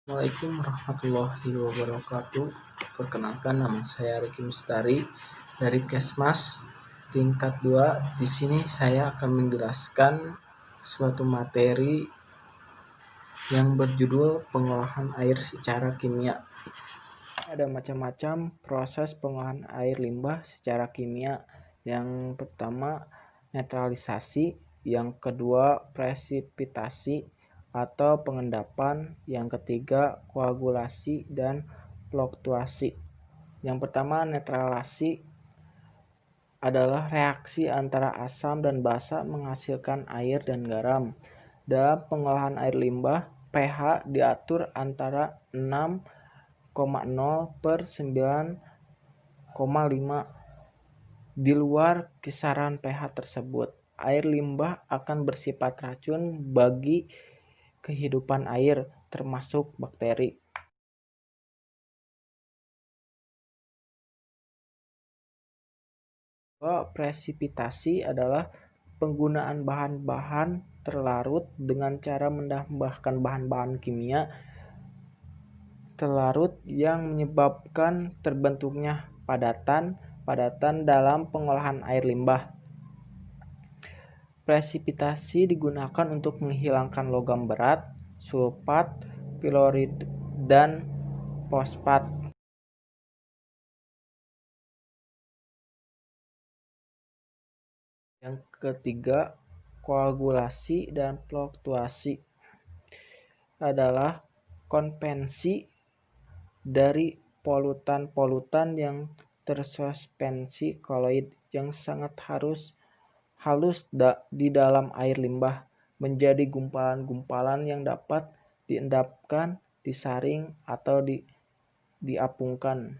Assalamualaikum warahmatullahi wabarakatuh. Perkenalkan, nama saya Riki Mustari dari Kesmas tingkat 2. Di sini saya akan menjelaskan suatu materi yang berjudul pengolahan air secara kimia. Ada macam-macam proses pengolahan air limbah secara kimia. Yang pertama, netralisasi, yang kedua, presipitasi atau pengendapan, yang ketiga, koagulasi dan fluktuasi. Yang pertama, netralisasi adalah reaksi antara asam dan basa menghasilkan air dan garam. Dalam pengolahan air limbah, pH diatur antara 6,0/9,5. Di luar kisaran pH tersebut, air limbah akan bersifat racun bagi kehidupan air, termasuk bakteri. Presipitasi adalah penggunaan bahan-bahan terlarut dengan cara menambahkan bahan-bahan kimia terlarut yang menyebabkan terbentuknya padatan dalam pengolahan air limbah. Presipitasi digunakan untuk menghilangkan logam berat, sulfat, fluorid, dan fosfat. Yang ketiga, koagulasi dan fluktuasi adalah konvensi dari polutan-polutan yang tersuspensi koloid yang sangat halus di dalam air limbah menjadi gumpalan-gumpalan yang dapat diendapkan, disaring, atau diapungkan.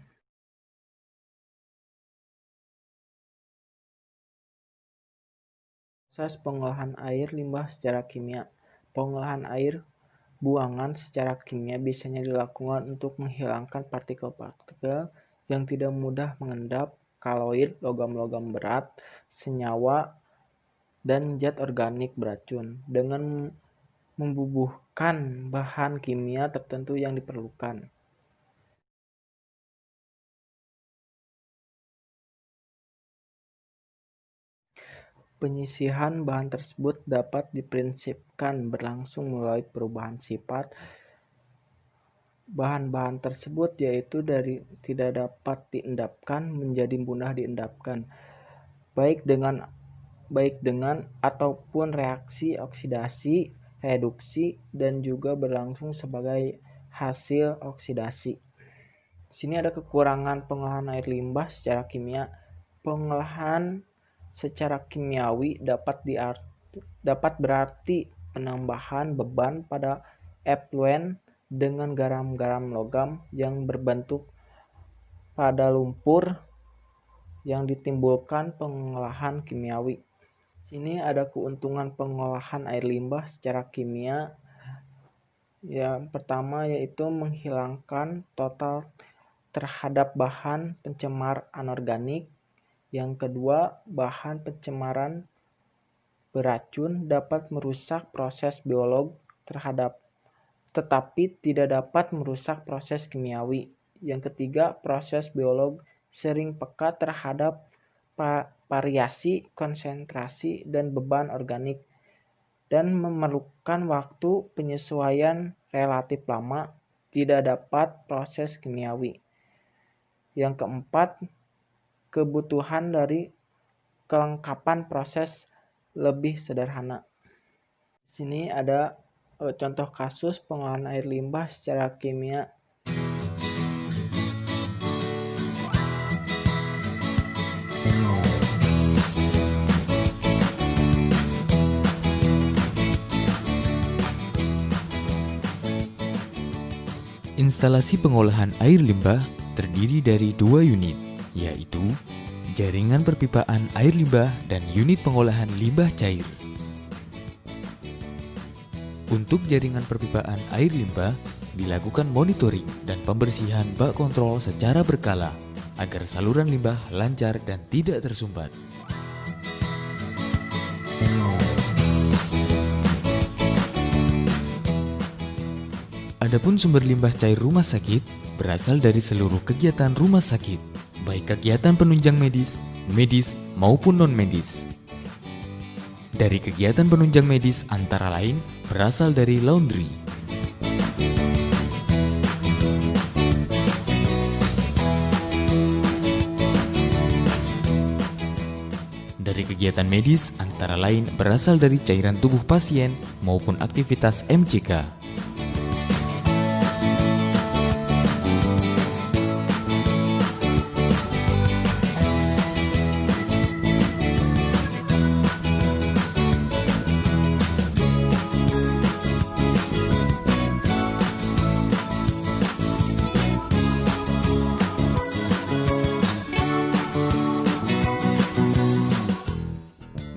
Proses pengolahan air limbah secara kimia. Pengolahan air buangan secara kimia biasanya dilakukan untuk menghilangkan partikel-partikel yang tidak mudah mengendap, koloid, logam-logam berat, senyawa, dan zat organik beracun, dengan membubuhkan bahan kimia tertentu yang diperlukan. Penyisihan bahan tersebut dapat diprinsipkan berlangsung melalui perubahan sifat bahan-bahan tersebut, yaitu dari tidak dapat diendapkan menjadi mudah diendapkan, baik dengan ataupun reaksi oksidasi, reduksi, dan juga berlangsung sebagai hasil oksidasi. Di sini ada kekurangan pengolahan air limbah secara kimia. Pengolahan secara kimiawi dapat berarti penambahan beban pada efluen dengan garam-garam logam yang berbentuk pada lumpur yang ditimbulkan pengolahan kimiawi. Sini ada keuntungan pengolahan air limbah secara kimia. Yang pertama yaitu menghilangkan total terhadap bahan pencemar anorganik. Yang kedua, bahan pencemaran beracun dapat merusak proses biolog tetapi tidak dapat merusak proses kimiawi. Yang ketiga, proses biolog sering peka terhadap variasi konsentrasi dan beban organik dan memerlukan waktu penyesuaian relatif lama, tidak dapat proses kimiawi. Yang keempat, kebutuhan dari kelengkapan proses lebih sederhana. Di sini ada contoh kasus pengolahan air limbah secara kimia. Instalasi pengolahan air limbah terdiri dari 2 unit, yaitu jaringan perpipaan air limbah dan unit pengolahan limbah cair. Untuk jaringan perpipaan air limbah, dilakukan monitoring dan pembersihan bak kontrol secara berkala agar saluran limbah lancar dan tidak tersumbat. Adapun sumber limbah cair rumah sakit berasal dari seluruh kegiatan rumah sakit, baik kegiatan penunjang medis, maupun non-medis. Dari kegiatan penunjang medis antara lain berasal dari laundry. Dari kegiatan medis antara lain berasal dari cairan tubuh pasien maupun aktivitas MCK.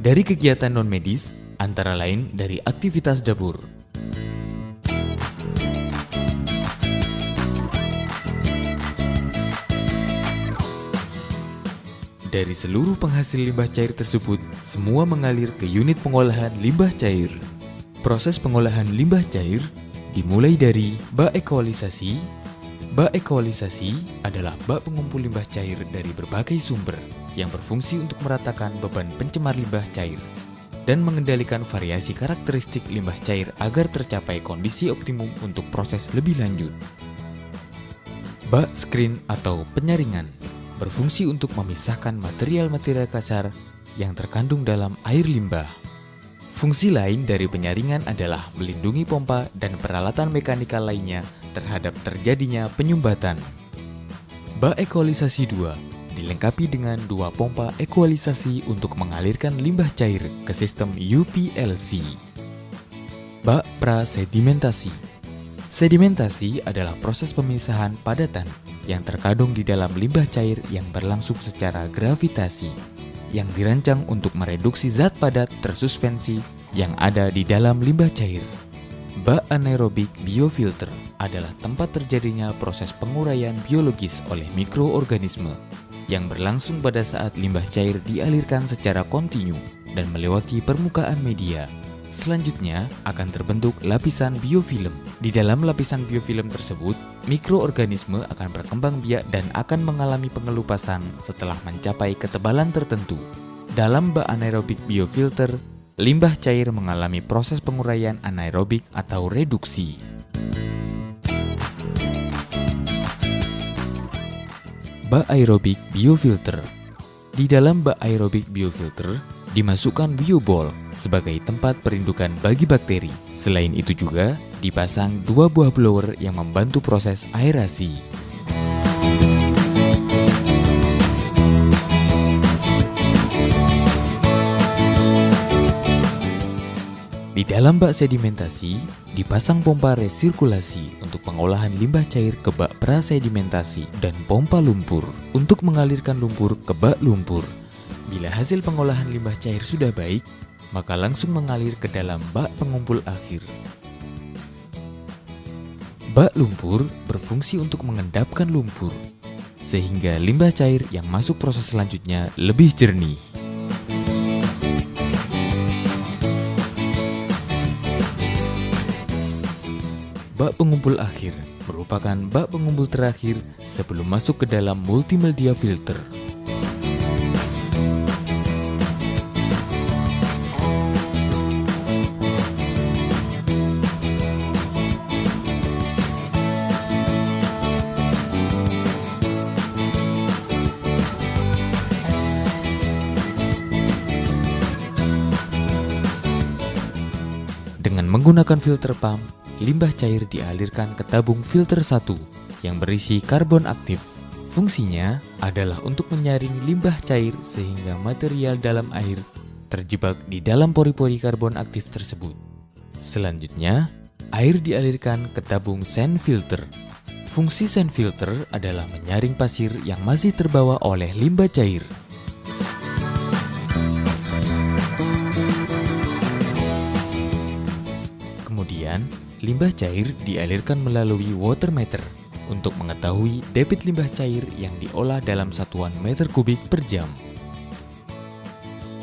Dari kegiatan non-medis, antara lain dari aktivitas dapur. Dari seluruh penghasil limbah cair tersebut, semua mengalir ke unit pengolahan limbah cair. Proses pengolahan limbah cair dimulai dari bak ekolisasi. Bak ekolisasi adalah bak pengumpul limbah cair dari berbagai sumber yang berfungsi untuk meratakan beban pencemar limbah cair dan mengendalikan variasi karakteristik limbah cair agar tercapai kondisi optimum untuk proses lebih lanjut. Bak screen atau penyaringan berfungsi untuk memisahkan material-material kasar yang terkandung dalam air limbah. Fungsi lain dari penyaringan adalah melindungi pompa dan peralatan mekanikal lainnya terhadap terjadinya penyumbatan. Bak ekolisasi 2 dilengkapi dengan 2 pompa ekualisasi untuk mengalirkan limbah cair ke sistem UPLC. Bak prasedimentasi. Sedimentasi adalah proses pemisahan padatan yang terkandung di dalam limbah cair yang berlangsung secara gravitasi, yang dirancang untuk mereduksi zat padat tersuspensi yang ada di dalam limbah cair. Bak anaerobik biofilter adalah tempat terjadinya proses penguraian biologis oleh mikroorganisme yang berlangsung pada saat limbah cair dialirkan secara kontinu dan melewati permukaan media. Selanjutnya akan terbentuk lapisan biofilm. Di dalam lapisan biofilm tersebut, mikroorganisme akan berkembang biak dan akan mengalami pengelupasan setelah mencapai ketebalan tertentu. Dalam bak anaerobik biofilter, limbah cair mengalami proses penguraian anaerobik atau reduksi. Bak aerobik biofilter. Di dalam bak aerobik biofilter, dimasukkan biobol sebagai tempat perindukan bagi bakteri. Selain itu juga, dipasang 2 buah blower yang membantu proses aerasi. Di dalam bak sedimentasi, dipasang pompa resirkulasi untuk pengolahan limbah cair ke bak prasedimentasi dan pompa lumpur untuk mengalirkan lumpur ke bak lumpur. Bila hasil pengolahan limbah cair sudah baik, maka langsung mengalir ke dalam bak pengumpul akhir. Bak lumpur berfungsi untuk mengendapkan lumpur, sehingga limbah cair yang masuk proses selanjutnya lebih jernih. Bak pengumpul akhir merupakan bak pengumpul terakhir sebelum masuk ke dalam multimedia filter. Dengan menggunakan filter pump, limbah cair dialirkan ke tabung filter 1 yang berisi karbon aktif. Fungsinya adalah untuk menyaring limbah cair sehingga material dalam air terjebak di dalam pori-pori karbon aktif tersebut. Selanjutnya, air dialirkan ke tabung sand filter. Fungsi sand filter adalah menyaring pasir yang masih terbawa oleh limbah cair. Kemudian, limbah cair dialirkan melalui water meter untuk mengetahui debit limbah cair yang diolah dalam satuan meter kubik per jam.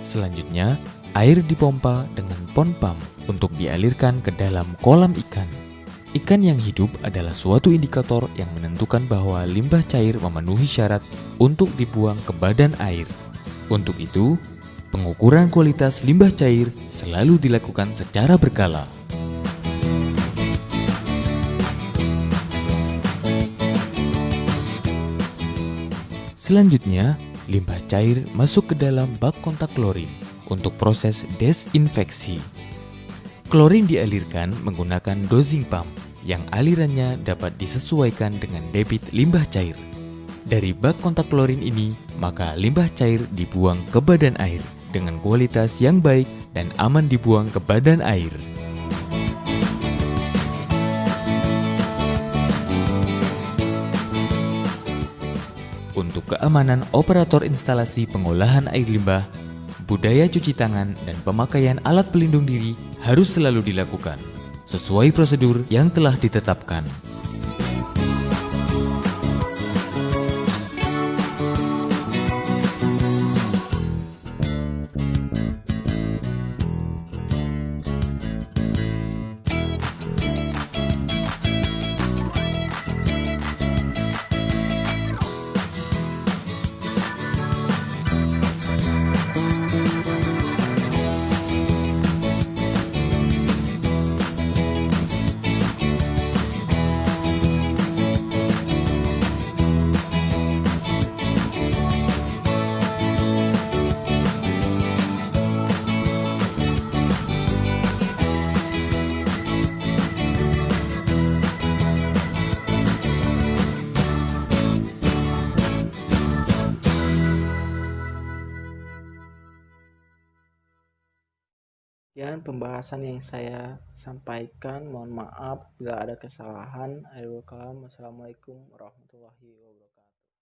Selanjutnya, air dipompa dengan pond pump untuk dialirkan ke dalam kolam ikan. Ikan yang hidup adalah suatu indikator yang menentukan bahwa limbah cair memenuhi syarat untuk dibuang ke badan air. Untuk itu, pengukuran kualitas limbah cair selalu dilakukan secara berkala. Selanjutnya, limbah cair masuk ke dalam bak kontak klorin untuk proses desinfeksi. Klorin dialirkan menggunakan dosing pump yang alirannya dapat disesuaikan dengan debit limbah cair. Dari bak kontak klorin ini, maka limbah cair dibuang ke badan air dengan kualitas yang baik dan aman dibuang ke badan air. Untuk keamanan operator instalasi pengolahan air limbah, budaya cuci tangan dan pemakaian alat pelindung diri harus selalu dilakukan sesuai prosedur yang telah ditetapkan. Sekian pembahasan yang saya sampaikan. Mohon maaf bila ada kesalahan. Akhirul kalam. Wassalamualaikum warahmatullahi wabarakatuh.